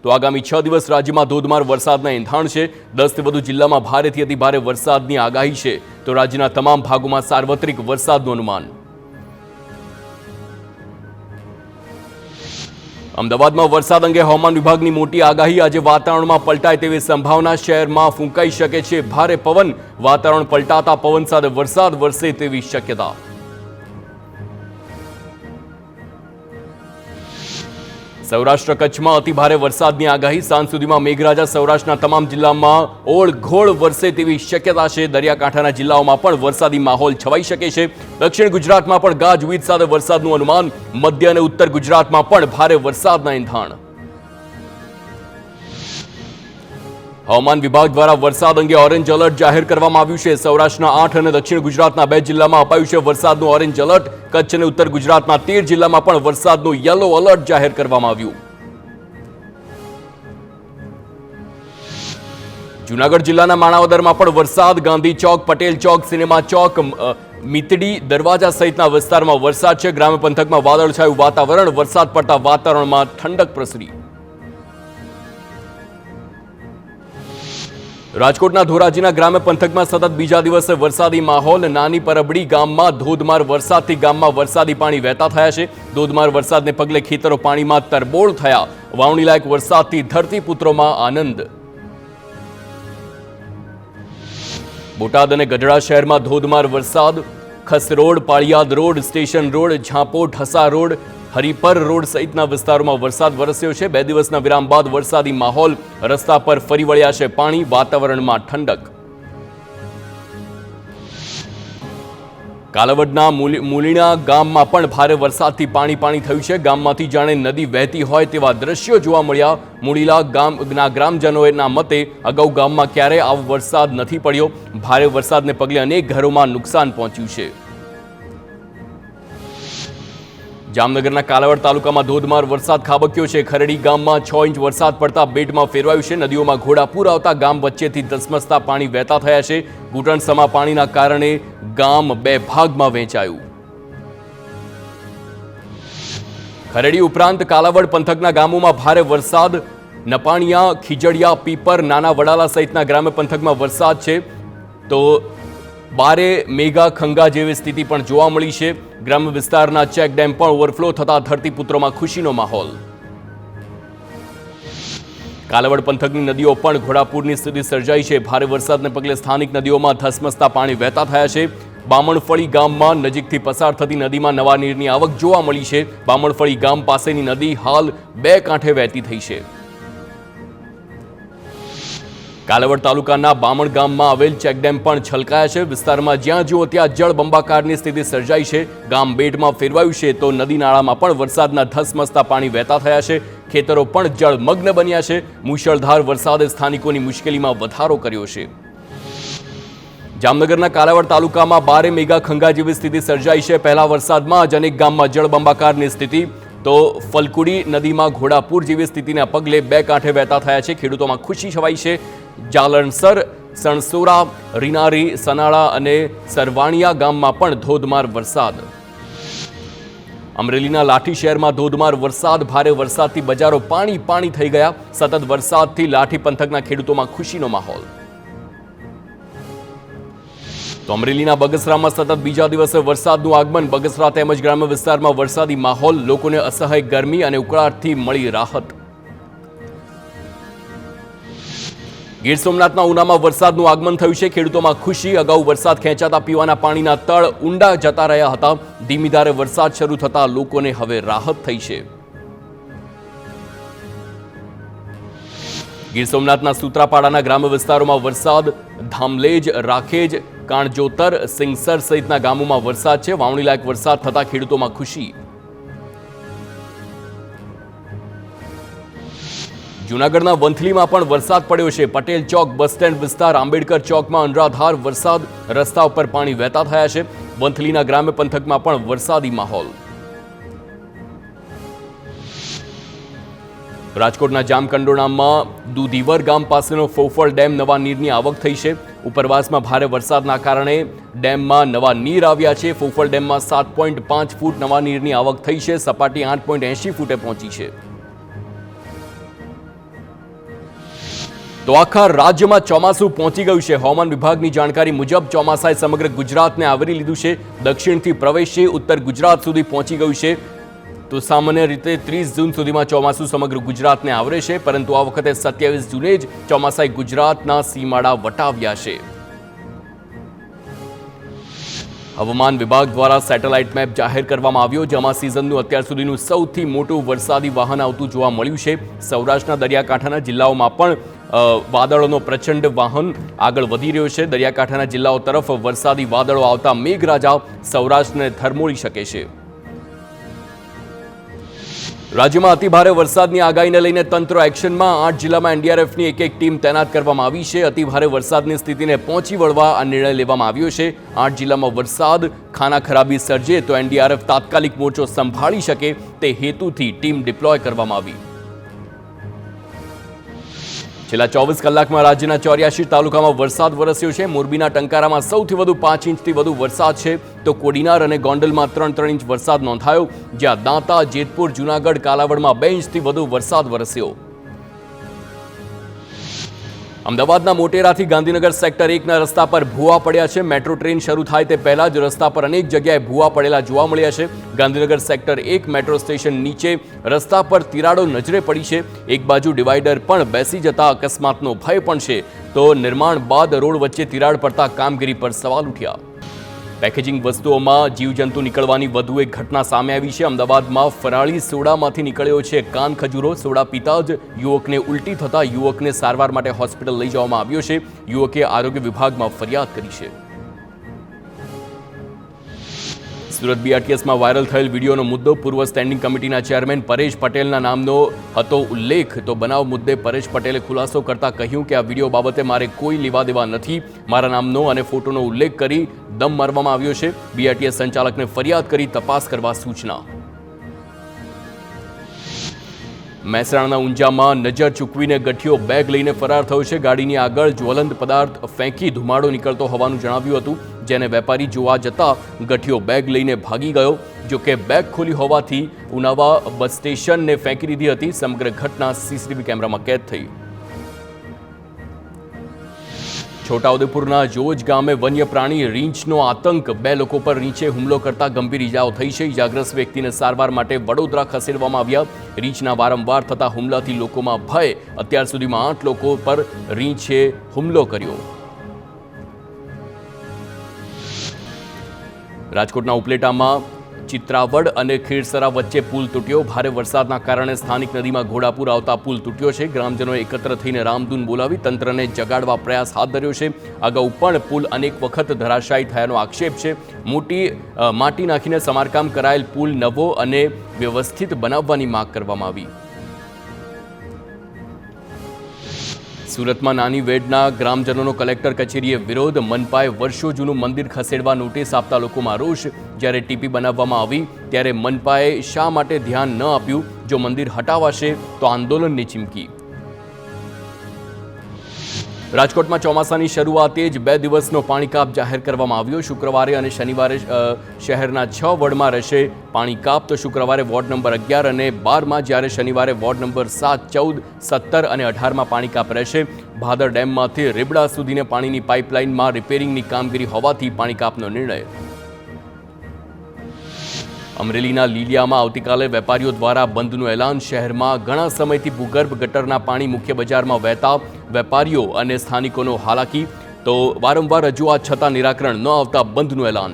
તો આગામી 6 દિવસ રાજ્યમાં ધોધમાર વરસાદના એંધાણ છે। 10 થી વધુ જિલ્લામાં ભારેથી અતિ ભારે વરસાદની આગાહી છે, તો રાજ્યના તમામ ભાગોમાં સાર્વત્રિક વરસાદનું અનુમાન। અમદાવાદમાં વરસાદ અંગે હવામાન વિભાગની મોટી આગાહી। આજે વાતાવરણમાં પલટાય તેવી સંભાવના। શહેરમાં ફૂંકાઈ શકે છે ભારે પવન। વાતાવરણ પલટાતા પવન સાથે વરસાદ વરસે તેવી શક્યતા। સૌરાષ્ટ્ર કચ્છમાં અતિ ભારે વરસાદની આગાહી। સાંજ સુધીમાં મેઘરાજા સૌરાષ્ટ્રના તમામ જિલ્લામાં ઓળઘોળ વરસે તેવી શક્યતા છે। દરિયાકાંઠાના જિલ્લાઓમાં પણ વરસાદી માહોલ છવાઈ શકે છે। દક્ષિણ ગુજરાતમાં પણ ગાજવીજ સાથે વરસાદનું અનુમાન। મધ્ય અને ઉત્તર ગુજરાતમાં પણ ભારે વરસાદના એંધાણ। હવામાન વિભાગ દ્વારા વરસાદ અંગે ઓરેન્જ એલર્ટ જાહેર કરવામાં આવ્યું છે। સૌરાષ્ટ્રના 8 અને દક્ષિણ ગુજરાતના 2 જિલ્લામાં અપાયું છે વરસાદનું ઓરેન્જ એલર્ટ। કચ્છ અને ઉત્તર ગુજરાતના 13 જિલ્લામાં પણ વરસાદનું યલો એલર્ટ જાહેર કરવામાં આવ્યું। જૂનાગઢ જિલ્લાના માણાવદરમાં પણ વરસાદ। ગાંધી ચોક, પટેલ ચોક, સિનેમા ચોક, મીતડી દરવાજા સહિતના વિસ્તારમાં વરસાદ છે। ગ્રામ્ય પંથકમાં વાદળછાયું વાતાવરણ। વરસાદ પડતા વાતાવરણમાં ઠંડક પ્રસરી। રાજકોટના ધોરાજીના ગ્રામ્ય પંથકમાં સતત બીજા દિવસે વરસાદી માહોલ। નાની પરબડી ગામમાં ધોધમાર વરસાદથી ગામમાં વરસાદી પાણી વહેતા થયા છે। ધોધમાર વરસાદને પગલે ખેતરો પાણીમાં તરબોળ થયા। વાવણી લાયક વરસાદથી ધરતીપુત્રોમાં આનંદ। બોટાદ અને ગઢડા શહેરમાં ધોધમાર વરસાદ। Khas road, Paliyad road, station road, ઝાંપો, ઠસા રોડ, હરિપર રોડ સહિતના વિસ્તારોમાં વરસાદ વરસ્યો છે। 2 દિવસના વિરામ બાદ વરસાદી માહોલ। રસ્તા પર ફરી વળ્યા છે પાણી। વાતાવરણમાં ઠંડક। કાલાવડના મૂલીણા ગામમાં પણ ભારે વરસાદથી પાણી થયું છે। ગામમાંથી જાણે નદી વહેતી હોય તેવા દ્રશ્યો જોવા મળ્યા। મૂલીલા ગામના ગ્રામજનોના મતે અગાઉ ગામમાં ક્યારેય આવો વરસાદ નથી પડ્યો। ભારે વરસાદને પગલે અનેક ઘરોમાં નુકસાન પહોંચ્યું છે। જામનગરના કાલાવડ તાલુકામાં ધોધમાર વરસાદ ખાબક્યો છે। ખરડી ગામમાં 6 ઇંચ વરસાદ પડતા બેટમાં ફેરવાયું છે। નદીઓમાં ઘોડાપૂર આવતા ગામ વચ્ચેથી ધસમસતા પાણી વહેતા થયા છે। ઘૂંટણસમા પાણીના કારણે ગામ 2 ભાગમાં વહેંચાયું। ખરડી ઉપરાંત કાલાવડ પંથકના ગામોમાં ભારે વરસાદ। નપાણિયા, ખીજડીયા, પીપર, નાના વડાલા સહિતના ગ્રામ્ય પંથકમાં વરસાદ છે, તો બારે મેગા ખંગા જેવી સ્થિતિ પણ જોવા મળી છે। ગ્રામ્ય વિસ્તારના ચેક ડેમ પણ ઓવરફ્લો થતા ધરતીપુત્રોમાં ખુશીનો માહોલ। કાલાવડ પંથકની નદીઓ પણ ઘોડાપૂરની સ્થિતિ સર્જાઈ છે। ભારે વરસાદને પગલે સ્થાનિક નદીઓમાં ધસમસતા પાણી વહેતા થયા છે। બામણફળી ગામમાં નજીકથી પસાર થતી નદીમાં નવા નીરની આવક જોવા મળી છે। બામણફળી ગામ પાસેની નદી હાલ 2 કાંઠે વહેતી થઈ છે। કાલાવડ તાલુકાના બામણ ગામમાં આવેલ ચેકડેમ પણ છલકાયા છે। વિસ્તારમાં જ્યાં જુઓ ત્યાં જળબંબાકારની સ્થિતિ સર્જાઈ છે। ગામ બેટમાં ફેરવાયું છે, તો નદી નાળામાં પણ વરસાદના ધસમસતા પાણી વહેતા થયા છે। ખેતરો પણ જળમગ્ન બન્યા છે। મુશળધાર વરસાદે સ્થાનિકોની મુશ્કેલીમાં વધારો કર્યો છે। જામનગરના કાલાવડ તાલુકામાં બારે મેગા ખંગા જેવી સ્થિતિ સર્જાઈ છે। પહેલા વરસાદમાં જ અનેક ગામમાં જળબંબાકારની સ્થિતિ, તો ફલકુડી નદીમાં ઘોડાપૂર જેવી સ્થિતિના પગલે 2 કાંઠે વહેતા થયા છે। ખેડૂતોમાં ખુશી છવાઈ છે। જાલણસર, સણસોરા, રીનારી, સનાળા અને સરવાણિયા ગામમાં પણ ધોધમાર વરસાદ। અમરેલીના લાઠી શહેરમાં ધોધમાર વરસાદ। ભારે વરસાદથી બજારો પાણી થઈ ગયા। સતત વરસાદથી લાઠી પંથકના ખેડૂતોમાં ખુશીનો માહોલ। તો અમરેલીના બગસરામાં સતત બીજા દિવસે વરસાદનું આગમન। બગસરા તેમજ ગ્રામ્ય વિસ્તારમાં વરસાદી માહોલ। લોકોને અસહ્ય ગરમી અને ઉકળાટથી મળી રાહત। ગીર સોમનાથના ઉનામાં વરસાદનું આગમન થયું છે। ખેડૂતોમાં ખુશી। અગાઉ વરસાદ ખેંચાતા પીવાના પાણીના તળ ઊંડા જતા રહ્યા હતા। ધીમી ધારે વરસાદ શરૂ થતા લોકોને હવે રાહત થઈ છે। ગીર સોમનાથના સૂત્રાપાડાના ગ્રામ્ય વિસ્તારોમાં વરસાદ। ધામલેજ, રાખેજ, કાણજોતર, સિંગસર સહિતના ગામોમાં વરસાદ છે। વાવણી લાયક વરસાદ થતા ખેડૂતોમાં ખુશી। જૂનાગઢના વંથલીમાં પણ વરસાદ પડ્યો છે। પટેલ ચોક, બસ સ્ટેન્ડ વિસ્તાર, આંબેડકર ચોકમાં અનરાધાર વરસાદ। રસ્તા ઉપર પાણી વહેતા થયા છે। વંથલીના ગ્રામ્ય પંથકમાં પણ વરસાદી માહોલ। રાજકોટના જામકંડોરણામાં દુધીવર ગામ પાસેનો ફોફળ ડેમ નવા નીરની આવક થઈ છે। ઉપરવાસમાં ભારે વરસાદના કારણે ડેમમાં નવા નીર આવ્યા છે। ફોફળ ડેમમાં 7.5 ફૂટ નવા નીરની આવક થઈ છે। સપાટી 8.80 ફૂટે પહોંચી છે। તો આખા રાજ્યમાં ચોમાસું પહોંચી ગયું છે. હવામાન વિભાગની જાણકારી મુજબ ચોમાસાએ સમગ્ર ગુજરાતને આવરી લીધું છે. દક્ષિણથી પ્રવેશી ઉત્તર ગુજરાત સુધી પહોંચી ગયું છે. તો સામાન્ય રીતે 30 જૂન સુધીમાં ચોમાસું સમગ્ર ગુજરાતને આવરે છે, પરંતુ આ વખતે 27 જૂને જ ચોમાસાએ ગુજરાતના સીમાડા વટાવ્યા છે. હવામાન વિભાગ દ્વારા સેટેલાઇટ મેપ જાહેર કરવામાં આવ્યો, જેમાં સિઝનનું અત્યાર સુધીનું સૌથી મોટું વરસાદી વાહન આવતું જોવા મળ્યું છે. સૌરાષ્ટ્રના દરિયાકાંઠાના જિલ્લાઓમાં પણ વાદળોનો પ્રચંડ વાહન આગળ વધી રહ્યો છે. દરિયાકાંઠાના જિલ્લાઓ તરફ વરસાદી વાદળો આવતા મેઘરાજા સૌરાષ્ટ્રને ધરમોળી શકે છે. રાજ્યમાં અતિભારે વરસાદની આગાહીને લઈને તંત્ર એક્શનમાં. 8 જિલ્લામાં એનડીઆરએફની એક ટીમ તૈનાત કરવામાં આવી છે. અતિભારે વરસાદની સ્થિતિને પહોંચી વળવા આ નિર્ણય લેવામાં આવ્યો છે. 8 જિલ્લામાં વરસાદ ખાના ખરાબી સર્જે તો એનડીઆરએફ તાત્કાલિક મોરચો સંભાળી શકે તે હેતુથી ટીમ ડિપ્લોય કરવામાં આવી. છેલ્લા 24 કલાકમાં રાજ્યના 84 તાલુકામાં વરસાદ વરસ્યો છે. મોરબીના ટંકારામાં સૌથી વધુ 5 ઇંચથી વધુ વરસાદ છે, તો કોડીનાર અને ગોંડલમાં 3 ઇંચ વરસાદ નોંધાયો, જ્યાં દાંતા, જેતપુર, જૂનાગઢ, કાલાવડમાં 2 ઇંચથી વધુ વરસાદ વરસ્યો. અમદાવાદના મોટેરાથી ગાંધીનગર સેક્ટર 1ના રસ્તા પર ભૂવા પડ્યા છે. મેટ્રો ટ્રેન શરૂ થાય તે પહેલા જ રસ્તા પર અનેક જગ્યાએ ભૂવા પડેલા જોવા મળ્યા છે. ગાંધીનગર સેક્ટર 1 મેટ્રો સ્ટેશન નીચે રસ્તા પર તિરાડો નજરે પડી છે. એક બાજુ ડિવાઈડર પણ બેસી જતા અકસ્માતનો ભય પણ છે, તો નિર્માણ બાદ રોડ વચ્ચે તિરાડ પડતા કામગીરી પર સવાલ ઉઠ્યા. પેકેજિંગ વસ્તુઓમાં જીવજંતુ નીકળવાની વધુ એક ઘટના સામે આવી છે. અમદાવાદમાં ફરાળી સોડામાંથી નીકળ્યો છે કાન ખજૂરો. સોડા પીતા જ યુવકને ઉલટી થતા યુવકને સારવાર માટે હોસ્પિટલ લઈ જવામાં આવ્યો છે. યુવકે આરોગ્ય વિભાગમાં ફરિયાદ કરી છે. સુરત બીઆરટીએસમાં વાયરલ થયેલ વિડીયોનો મુદ્દો. પૂર્વ સ્ટેન્ડિંગ કમિટીના ચેરમેન પરેશ પટેલના નામનો હતો ઉલ્લેખ, તો બનાવ મુદ્દે પરેશ પટેલે ખુલાસો કરતા કહ્યું કે આ વિડીયો બાબતે મારે કોઈ લેવા દેવા નથી. મારા નામનો અને ફોટોનો ઉલ્લેખ કરી દમ મારવામાં આવ્યો છે. બીઆરટીએસ સંચાલકને ફરિયાદ કરી તપાસ કરવા સૂચના. મહેસાણાના ઊંઝામાં નજર ચૂકવીને ગઠિયો બેગ લઈને ફરાર થયો છે. ગાડીની આગળ જ્વલંત પદાર્થ ફેંકી ધુમાડો નીકળતો હોવાનું જણાવ્યું હતું, જેને વેપારી જોવા જતા ગઠિયો બેગ લઈને ભાગી ગયો. જો કે બેગ ખોલી હોવાથી ઉનાવા બસ સ્ટેશનને ફેંકી દીધી હતી. સમગ્ર ઘટના સીસીટીવી કેમેરામાં કેદ થઈ. છોટાઉદેપુરના જોજ ગામે વન્ય પ્રાણી રીંછનો આતંક. 2 લોકો પર રીંછે હુમલો કરતા ગંભીર ઇજાઓ થઈ છે. ઇજાગ્રસ્ત વ્યક્તિને સારવાર માટે વડોદરા ખસેડવામાં આવ્યા. રીંછના વારંવાર થતા હુમલાથી લોકોમાં ભય. અત્યાર સુધીમાં 8 લોકો પર રીંછે હુમલો કર્યો. રાજકોટના ઉપલેટામાં ચિત્રાવડ અને ખીરસરા વચ્ચે પુલ તૂટ્યો. ભારે વરસાદના કારણે સ્થાનિક નદીમાં ઘોડાપુર આવતા પુલ તૂટ્યો છે. ગ્રામજનોએ એકત્ર થઈને રામધૂન બોલાવી તંત્રને જગાડવા પ્રયાસ હાથ ધર્યો છે. અગાઉ પણ પુલ અનેક વખત ધરાશાયી થયાનો આક્ષેપ છે. માટી નાખીને સમારકામ કરાયેલ પુલ નવો અને વ્યવસ્થિત બનાવવાની માંગ કરવામાં આવી. સુરતમાં નાની વેડના ગ્રામજનોનો કલેક્ટર કચેરીએ વિરોધ. મનપાએ વર્ષો જૂનું મંદિર ખસેડવા નોટિસ આપતા લોકોમાં રોષ. જ્યારે ટીપી બનાવવામાં આવી ત્યારે મનપાએ શા માટે ધ્યાન ન આપ્યું? જો મંદિર હટાવાશે તો આંદોલનની ચીમકી. રાજકોટમાં ચોમાસાની શરૂઆતે જ 2 દિવસનો પાણીકાપ જાહેર કરવામાં આવ્યો. શુક્રવારે અને શનિવારે શહેરના 6 વોર્ડમાં રહેશે પાણીકાપ. તો શુક્રવારે વોર્ડ નંબર 11 અને 12માં, જ્યારે શનિવારે વોર્ડ નંબર 7, 14, 17 અને 18માં પાણીકાપ રહેશે. ભાદર ડેમમાંથી રીબડા સુધીને પાણીની પાઇપલાઇનમાં રિપેરિંગની કામગીરી હોવાથી પાણીકાપનો નિર્ણય. અમરેલીના લીલિયામાં આવતીકાલે વેપારીઓ દ્વારા બંધનું એલાન. શહેરમાં ઘણા સમયથી ભૂગર્ભ ગટરના પાણી મુખ્ય બજારમાં વહેતા વેપારીઓ અને સ્થાનિકોનો હાલાકી. તો વારંવાર રજૂઆત છતાં નિરાકરણ ન આવતા બંધનું એલાન.